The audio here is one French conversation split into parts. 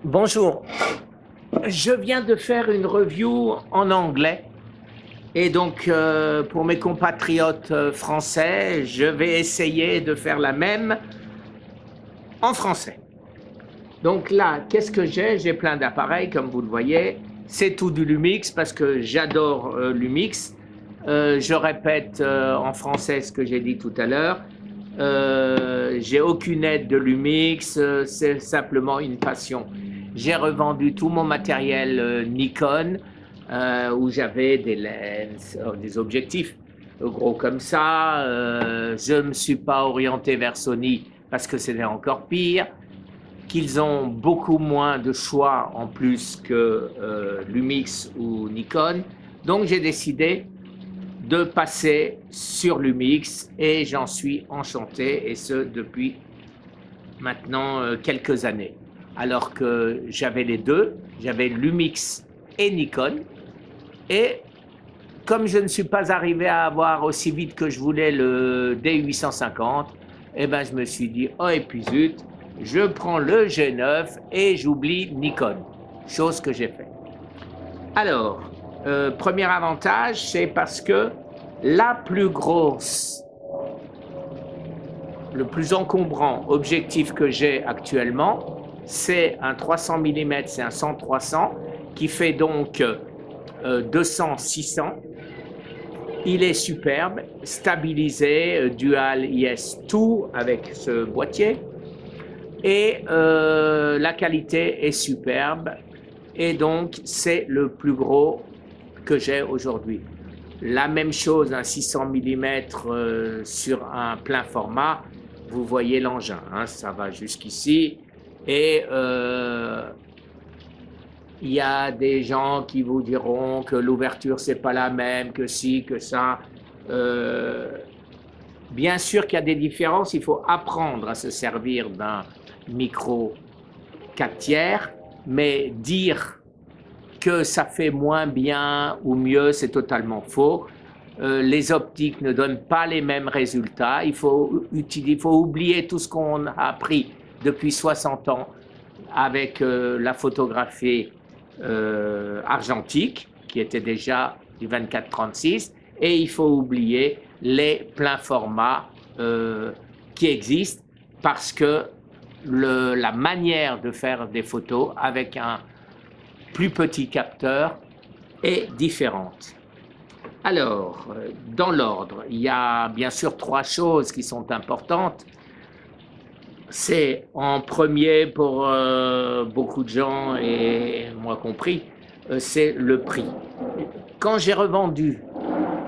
Bonjour, je viens de faire une review en anglais et donc pour mes compatriotes français, je vais essayer de faire la même en français. Donc là, qu'est-ce que j'ai? J'ai plein d'appareils comme vous le voyez. C'est tout du Lumix parce que j'adore Lumix. Je répète en français ce que j'ai dit tout à l'heure. J'ai aucune aide de Lumix, c'est simplement une passion. J'ai revendu tout mon matériel Nikon où j'avais des lenses, des objectifs gros comme ça. Je ne me suis pas orienté vers Sony parce que c'était encore pire, qu'ils ont beaucoup moins de choix en plus que Lumix ou Nikon. Donc j'ai décidé de passer sur Lumix et j'en suis enchanté, et ce depuis maintenant quelques années. Alors que j'avais les deux, j'avais Lumix et Nikon, et comme je ne suis pas arrivé à avoir aussi vite que je voulais le D850, eh ben je me suis dit, oh et puis zut, je prends le G9 et j'oublie Nikon, chose que j'ai fait. Alors, premier avantage, c'est parce que la plus grosse, le plus encombrant objectif que j'ai actuellement, c'est un 300 mm, c'est un 100-300 qui fait donc 200-600. Il est superbe, stabilisé, dual IS2 avec ce boîtier, et la qualité est superbe, et donc c'est le plus gros que j'ai aujourd'hui. La même chose, un 600 mm sur un plein format, vous voyez l'engin, hein, ça va jusqu'ici, et il y a des gens qui vous diront que l'ouverture c'est pas la même, que si, que ça. Euh, Bien sûr qu'il y a des différences, il faut apprendre à se servir d'un micro 4 tiers, mais dire que ça fait moins bien ou mieux, c'est totalement faux. Les optiques ne donnent pas les mêmes résultats. Il faut oublier tout ce qu'on a appris depuis 60 ans avec la photographie argentique, qui était déjà du 24-36, et il faut oublier les pleins formats qui existent, parce que la manière de faire des photos avec un plus petit capteur est différente. Alors, dans l'ordre, il y a bien sûr trois choses qui sont importantes. C'est en premier pour beaucoup de gens, et moi compris, c'est le prix. Quand j'ai revendu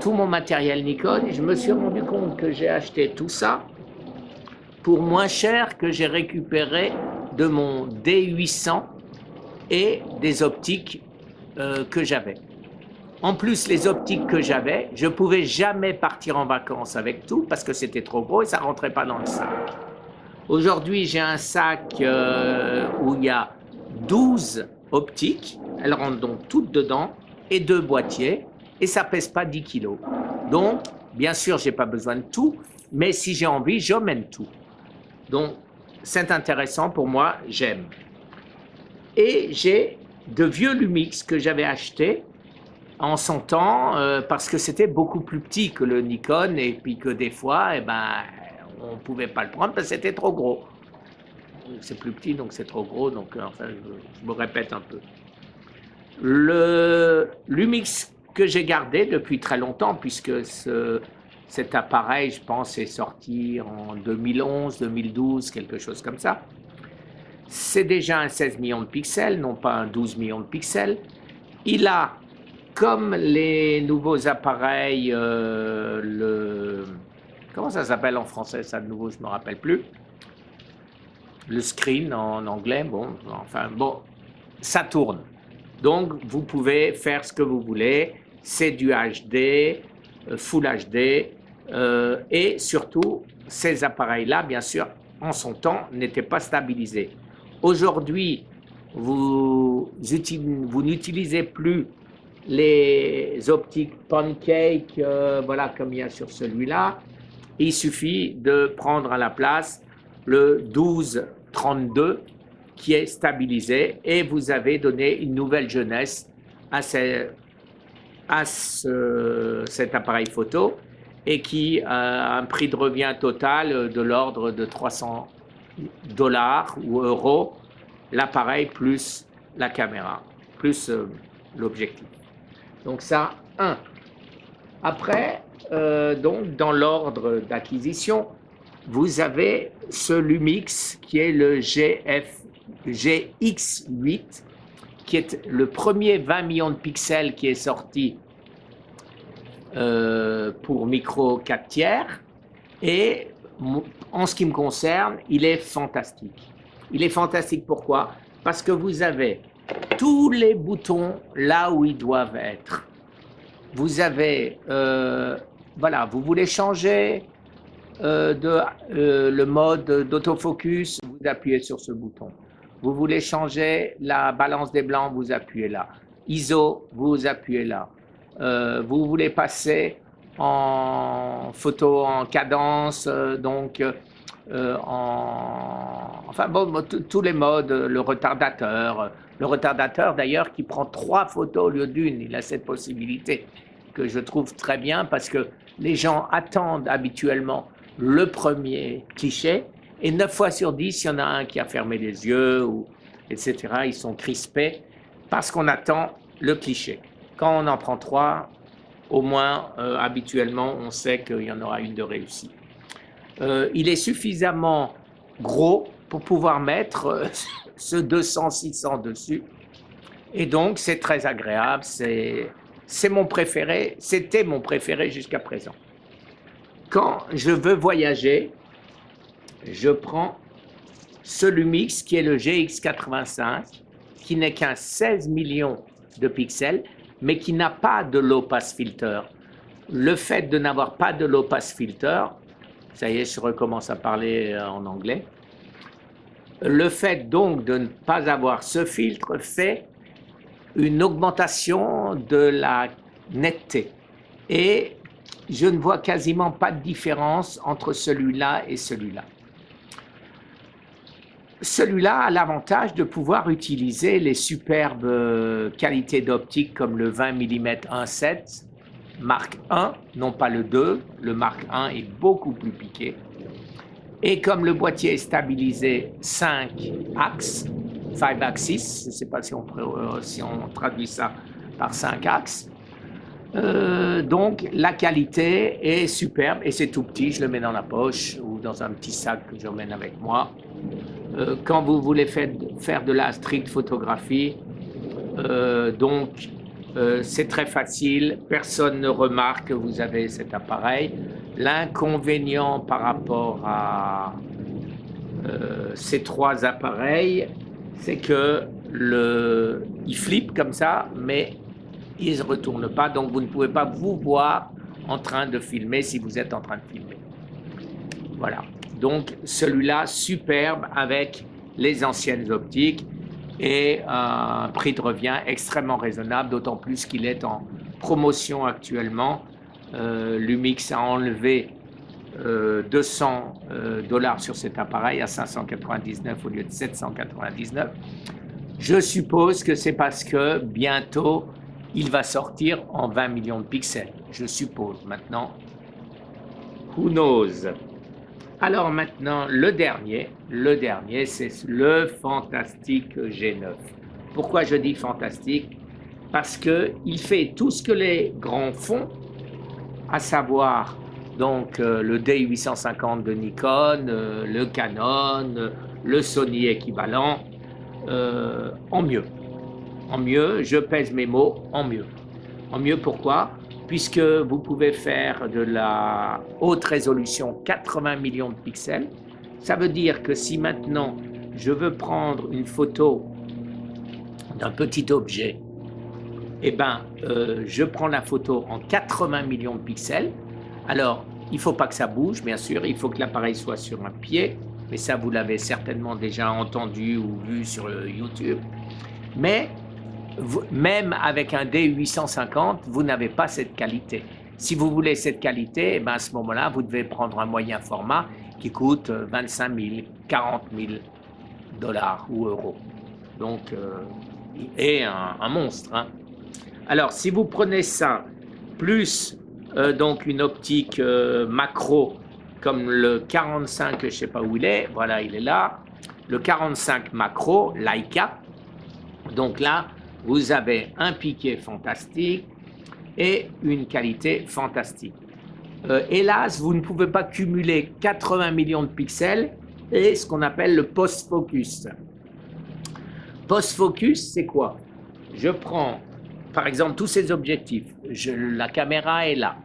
tout mon matériel Nikon, je me suis rendu compte que j'ai acheté tout ça pour moins cher que j'ai récupéré de mon D800 et des optiques que j'avais. En plus, les optiques que j'avais, je ne pouvais jamais partir en vacances avec tout parce que c'était trop gros et ça ne rentrait pas dans le sac. Aujourd'hui, j'ai un sac où il y a 12 optiques, elles rentrent donc toutes dedans, et deux boîtiers, et ça ne pèse pas 10 kilos. Donc, bien sûr, je n'ai pas besoin de tout, mais si j'ai envie, j'emmène tout. Donc, c'est intéressant pour moi, j'aime. Et j'ai de vieux Lumix que j'avais achetés en son temps parce que c'était beaucoup plus petit que le Nikon, et puis que des fois, eh ben, on ne pouvait pas le prendre parce que c'était trop gros. C'est plus petit, donc c'est trop gros, donc enfin, je me répète un peu. Le Lumix que j'ai gardé depuis très longtemps, puisque cet appareil, je pense, est sorti en 2011, 2012, quelque chose comme ça. C'est déjà un 16 millions de pixels, non pas un 12 millions de pixels. Il a, comme les nouveaux appareils, comment ça s'appelle en français, ça de nouveau, je ne me rappelle plus. Le screen en anglais, bon, enfin bon, ça tourne. Donc vous pouvez faire ce que vous voulez, c'est du HD, Full HD, et surtout, ces appareils-là, bien sûr, en son temps, n'étaient pas stabilisés. Aujourd'hui, vous n'utilisez plus les optiques pancake, voilà, comme il y a sur celui-là. Il suffit de prendre à la place le 12-32 qui est stabilisé et vous avez donné une nouvelle jeunesse à, cet appareil photo et qui a un prix de revient total de l'ordre de $300 ou euros, l'appareil plus la caméra, plus l'objectif. Donc ça, un. Après, donc dans l'ordre d'acquisition, vous avez ce Lumix qui est le GX8, qui est le premier 20 millions de pixels qui est sorti pour micro 4 tiers. Et en ce qui me concerne, il est fantastique. Il est fantastique pourquoi? Parce que vous avez tous les boutons là où ils doivent être. Vous avez, voilà, vous voulez changer le mode d'autofocus, vous appuyez sur ce bouton. Vous voulez changer la balance des blancs, vous appuyez là. ISO, vous appuyez là. Vous voulez passer en photo en cadence, enfin bon, tous les modes, le retardateur d'ailleurs qui prend 3 photos au lieu d'une, il a cette possibilité que je trouve très bien parce que les gens attendent habituellement le premier cliché et 9 fois sur 10, il y en a un qui a fermé les yeux, etc. Ils sont crispés parce qu'on attend le cliché. Quand on en prend 3, au moins, habituellement, on sait qu'il y en aura une de réussie. Il est suffisamment gros pour pouvoir mettre ce 200-600 dessus. Et donc, c'est très agréable. C'est mon préféré. C'était mon préféré jusqu'à présent. Quand je veux voyager, je prends ce Lumix qui est le GX85, qui n'est qu'un 16 millions de pixels, mais qui n'a pas de low pass filter. Le fait de n'avoir pas de low pass filter, ça y est, je recommence à parler en anglais. Le fait donc de ne pas avoir ce filtre fait une augmentation de la netteté. Et je ne vois quasiment pas de différence entre celui-là et celui-là. Celui-là a l'avantage de pouvoir utiliser les superbes qualités d'optique comme le 20 mm 1.7 Mark 1, non pas le 2, le Mark 1 est beaucoup plus piqué. Et comme le boîtier est stabilisé 5 axes, 5 axes, je ne sais pas si on traduit ça par 5 axes, donc la qualité est superbe et c'est tout petit, je le mets dans la poche ou dans un petit sac que j'emmène avec moi. Quand vous voulez faire de la street photographie, c'est très facile, personne ne remarque que vous avez cet appareil. L'inconvénient par rapport à ces 3 appareils, c'est que il flippe comme ça, mais il ne se retourne pas, donc vous ne pouvez pas vous voir en train de filmer si vous êtes en train de filmer. Voilà, donc celui-là, superbe avec les anciennes optiques et un prix de revient extrêmement raisonnable, d'autant plus qu'il est en promotion actuellement. Lumix a enlevé $200 sur cet appareil à 599 au lieu de 799. Je suppose que c'est parce que bientôt il va sortir en 20 millions de pixels. Je suppose. Maintenant, who knows? Alors maintenant, le dernier, c'est le fantastique G9. Pourquoi je dis fantastique? Parce qu'il fait tout ce que les grands font, à savoir donc le D850 de Nikon, le Canon, le Sony équivalent, en mieux. En mieux, je pèse mes mots, en mieux. En mieux pourquoi? Puisque vous pouvez faire de la haute résolution 80 millions de pixels. Ça veut dire que si maintenant je veux prendre une photo d'un petit objet, eh ben, je prends la photo en 80 millions de pixels. Alors, il ne faut pas que ça bouge, bien sûr, il faut que l'appareil soit sur un pied, mais ça, vous l'avez certainement déjà entendu ou vu sur YouTube. Mais même avec un D850, vous n'avez pas cette qualité. Si vous voulez cette qualité, eh ben à ce moment-là, vous devez prendre un moyen format qui coûte 25 000, 40 000 dollars ou euros. Donc, et un monstre. Hein. Alors, si vous prenez ça, plus donc une optique macro, comme le 45, je ne sais pas où il est, voilà, il est là, le 45 macro, Leica, donc là, vous avez un piqué fantastique et une qualité fantastique. Hélas, vous ne pouvez pas cumuler 80 millions de pixels et ce qu'on appelle le post-focus. Post-focus, c'est quoi? Je prends, par exemple, tous ces objectifs. La caméra est là.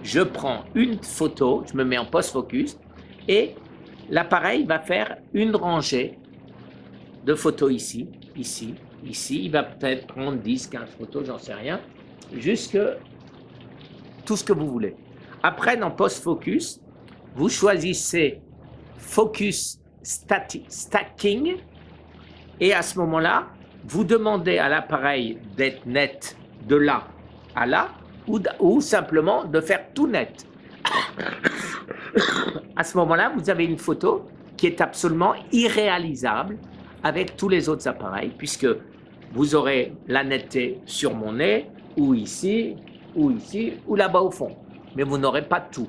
Je prends une photo, je me mets en post-focus et l'appareil va faire une rangée de photos ici, ici, ici. Il va peut-être prendre 10, 15 photos, j'en sais rien, jusque tout ce que vous voulez. Après, dans post-focus, vous choisissez focus stacking et à ce moment-là, vous demandez à l'appareil d'être net de là à là ou simplement de faire tout net. À ce moment-là, vous avez une photo qui est absolument irréalisable avec tous les autres appareils puisque vous aurez la netteté sur mon nez ou ici ou là-bas au fond. Mais vous n'aurez pas tout.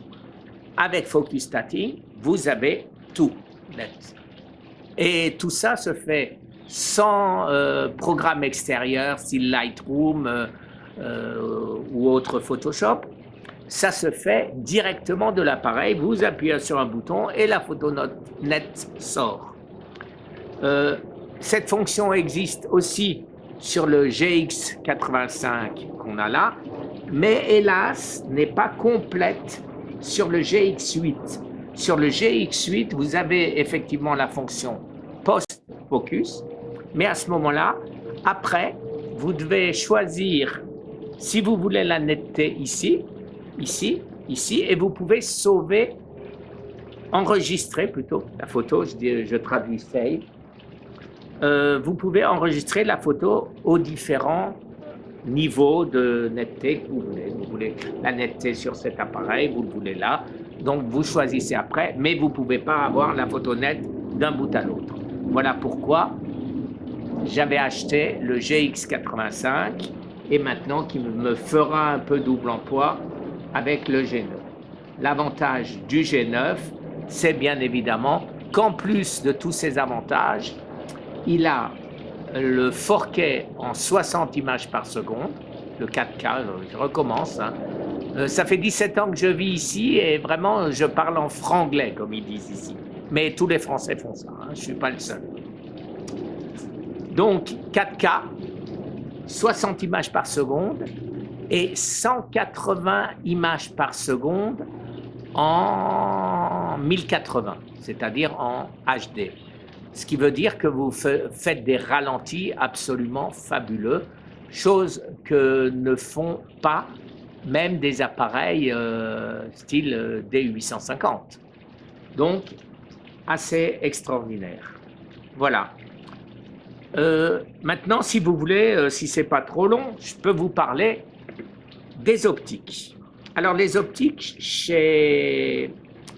Avec Focus Stacking, vous avez tout net. Et tout ça se fait sans programme extérieur, style Lightroom ou autre Photoshop. Ça se fait directement de l'appareil. Vous appuyez sur un bouton et la photo net sort. Cette fonction existe aussi sur le GX85 qu'on a là, mais hélas, n'est pas complète sur le GX8. Sur le GX8, vous avez effectivement la fonction post-focus, mais à ce moment-là, après, vous devez choisir si vous voulez la netteté ici, ici, ici, et vous pouvez sauver, enregistrer plutôt la photo, je traduis save. Vous pouvez enregistrer la photo aux différents niveaux de netteté que vous voulez. Vous voulez la netteté sur cet appareil, vous le voulez là. Donc vous choisissez après, mais vous ne pouvez pas avoir la photo nette d'un bout à l'autre. Voilà pourquoi j'avais acheté le GX85 et maintenant qui me fera un peu double emploi avec le G9. L'avantage du G9, c'est bien évidemment qu'en plus de tous ces avantages, il a le 4K en 60 images par seconde, le 4K, je recommence. Hein. Ça fait 17 ans que je vis ici et vraiment je parle en franglais, comme ils disent ici. Mais tous les Français font ça, hein, je ne suis pas le seul. Donc 4K, 60 images par seconde et 180 images par seconde en 1080, c'est-à-dire en HD. Ce qui veut dire que vous faites des ralentis absolument fabuleux, chose que ne font pas même des appareils style D850. Donc, assez extraordinaire. Voilà. Maintenant, si vous voulez, si ce n'est pas trop long, je peux vous parler des optiques. Alors, les optiques,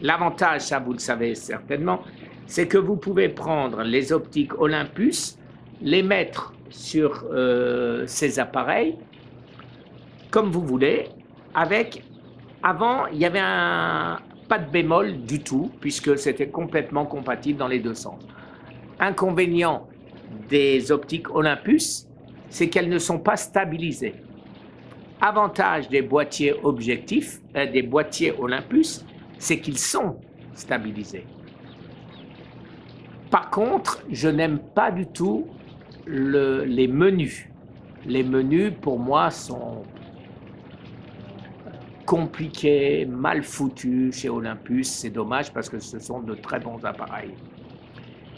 l'avantage, ça vous le savez certainement, c'est que vous pouvez prendre les optiques Olympus, les mettre sur ces appareils, comme vous voulez, avant, il n'y avait pas de bémol du tout, puisque c'était complètement compatible dans les deux sens. Inconvénient des optiques Olympus, c'est qu'elles ne sont pas stabilisées. Avantage des boîtiers objectifs, des boîtiers Olympus, c'est qu'ils sont stabilisés. Par contre, je n'aime pas du tout les menus. Les menus, pour moi, sont compliqués, mal foutus chez Olympus. C'est dommage parce que ce sont de très bons appareils.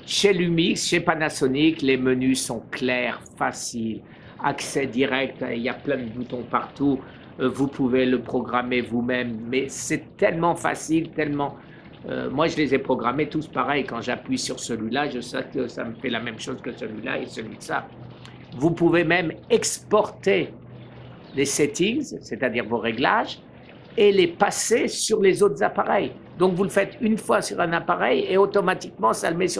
Chez Lumix, chez Panasonic, les menus sont clairs, faciles, accès direct, il y a plein de boutons partout. Vous pouvez le programmer vous-même, mais c'est tellement facile, tellement... moi, je les ai programmés tous pareils. Quand j'appuie sur celui-là, je sais que ça me fait la même chose que celui-là et celui de ça. Vous pouvez même exporter les settings, c'est-à-dire vos réglages, et les passer sur les autres appareils. Donc, vous le faites une fois sur un appareil et automatiquement, ça le met sur